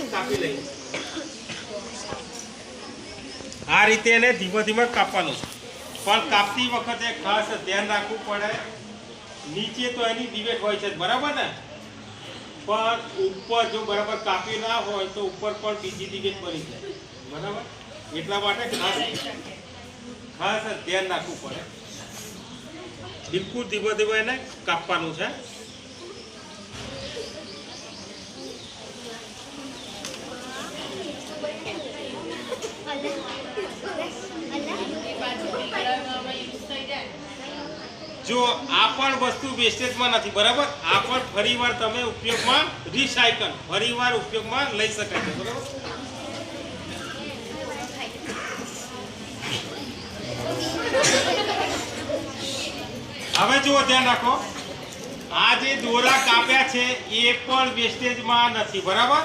કાપી લઈએ આ રીતે એને ધીમે ધીમે કાપવાનું છે પણ કાપતી વખતે ખાસ ધ્યાન રાખવું પડે નીચે તો એની દિવેટ હોય છે બરાબર ને પણ ઉપર જો બરાબર કાપી ના હોય તો ઉપર પણ બીજી દિવેટ બની જાય બરાબર એટલા માટે ખાસ ધ્યાન રાખવું પડે બિલકુલ ધીમે ધીમે એને કાપવાનું છે જો આ પણ વસ્તુ વેસ્ટેજમાં નથી બરાબર આ પણ ફરીવાર તમે ઉપયોગમાં રિસાયકલ ફરીવાર ઉપયોગમાં લઈ શકાય છે બરાબર હવે જુઓ ધ્યાન રાખો આ જે દોરા કાપ્યા છે એ પણ વેસ્ટેજમાં નથી બરાબર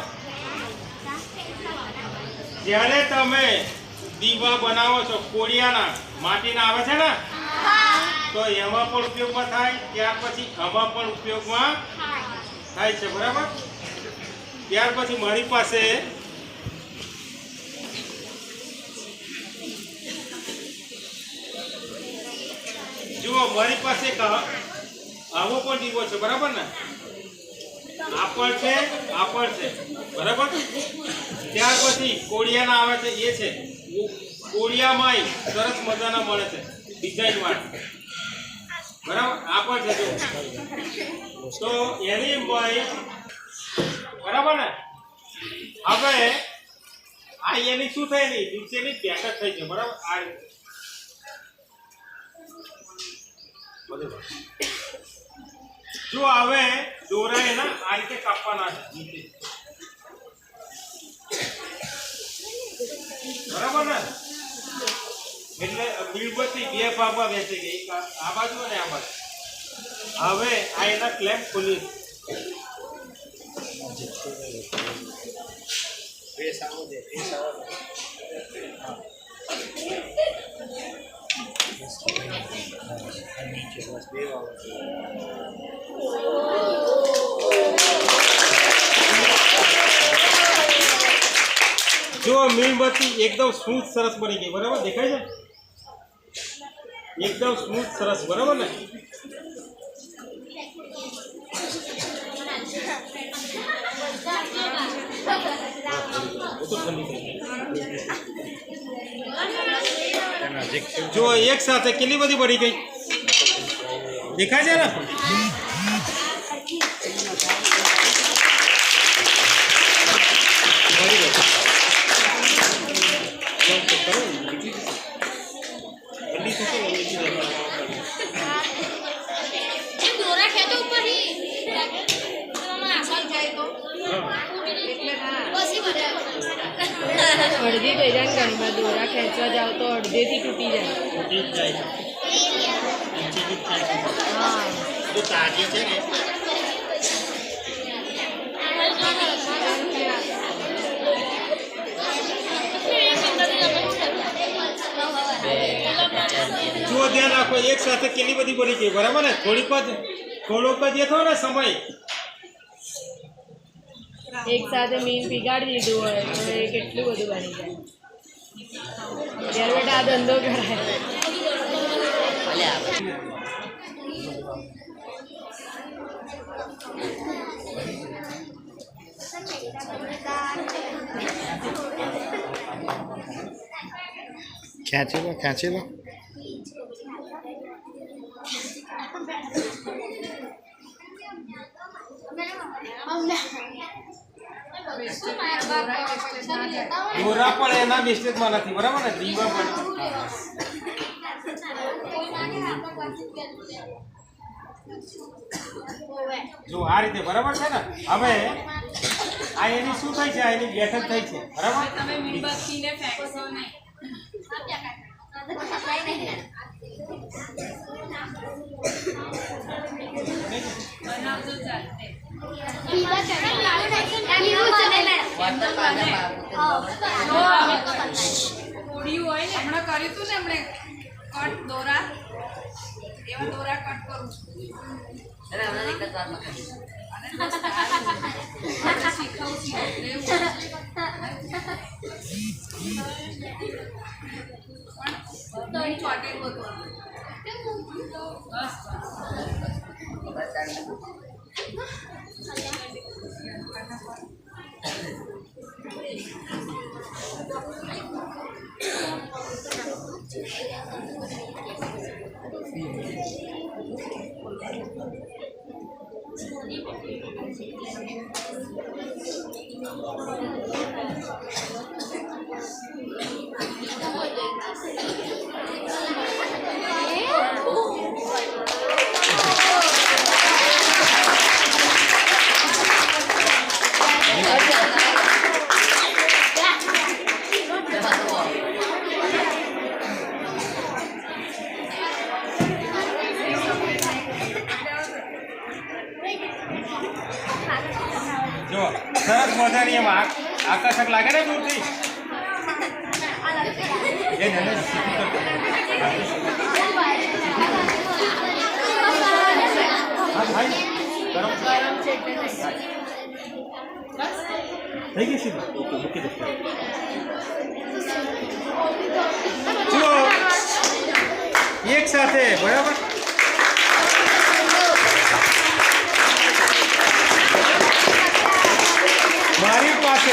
જ્યારે તમે દીવા બનાવો છો કોળિયાના માટીના આવે છે ને તો એમાં પણ ઉપયોગમાં થાય ત્યાર પછી આમાં પણ ઉપયોગમાં થાય છે બરાબર ત્યાર પછી મારી પાસે જુઓ મારી પાસે આવો પણ દીવો છે બરાબર ને આ પણ છે બરાબર ત્યાર પછી કોળિયાના આવે છે એ છે કોળિયામાં સરસ મજાના મળે છે ડિઝાઇન વાળા બરાબર આ પણ છે તો એની બરાબર ને હવે આ એની શું થાય નહીં નીચેની પેકેટ થઈ છે બરાબર આ જો હવે દોરા એના આ રીતે કાપવાના છે નીચે બરાબર ને એટલે મીણબત્તી બે ભાગમાં બેસી ગઈ આ બાજુ અને આ બાજુ હવે આ એના ક્લેમ્પ ખોલી જો મીણબત્તી એકદમ સ્મૂથ સરસ બની ગઈ બરાબર દેખાય છે એકદમ સ્મૂથ સરસ બરાબર ને જો એક સાથે કેટલી બધી બની ગઈ દેખાય છે ને અડધી થઈ જાય ઘણીમાં દોરા ખેંચવા જાવ તો અડધેથી તૂટી જાય હા તો તાજી છે ને જો ધ્યાન રાખો એક સાથે કેટલી બધી બની ગઈ બરાબર ને થોડોક જ એ થયો ને સમય એક સાથે મીન પીગાડી દીધું હોય તો એ કેટલું બધું બની જાય ત્યારે બેટા આ ધંધો કરાય ખેંચી લો દોરા પણ એના વેસ્ટેજમાં નથી બરાબર ને દીવા પણ જો આ રીતે બરાબર છે ને હવે આ એની શું થઈ છે આ એની બેઠક થઈ છે બરાબર તમે મીણબત્તીને ફેંકશો નહીં બનાવજો ચાલતે કોડિયું હોય ને હમણાં કર્યું હતું ને હમણે કટ દોરા એવા દોરા કટ કરું છું અને દોસ્ત આપણે શીખવું છીએ એવું પણ નહીં ચોટેલું હતું જો સરસ મજાની એમ આકર્ષક લાગે ને દૂરથી એ નને સીધી કરતો. હા ભાઈ ગરમ છે એટલે થઈ જાય. થઈ ગઈ સીધી ઓકે મૂકી દો જો એક સાથે બરાબર મારી પાસે